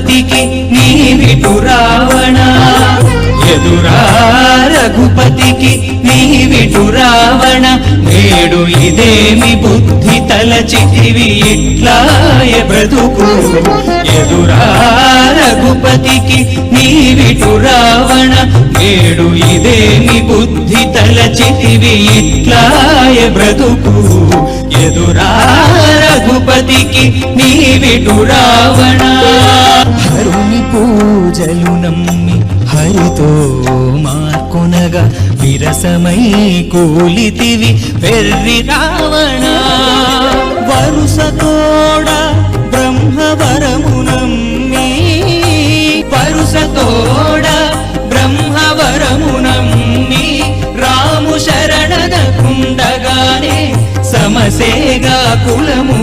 రఘుపతికి నీవిటు రావణ ఎదురా రఘుపతికి నీవిటు రావణ నేడు ఇదేమి బుద్ధి తలచితివి ఇట్లాయ బ్రతుకు ఎదురా రఘుపతికి నీవిటు రావణ నేడు ఇదేమి బుద్ధి తలచితివి ఇట్లాయ బ్రతుకు ఎదురా రఘుపతికి నీవిటు రావణ హరుని పూజలు నమ్మి హరితో మార్కొనగా విరసమై కూలితివి వెర్రి రావణ వరుసతోడ బ్రహ్మవరమునమ్మి వరుసతోడ బ్రహ్మవరమునమ్మి రాము శరణద కుండగానే సమసేగా కులము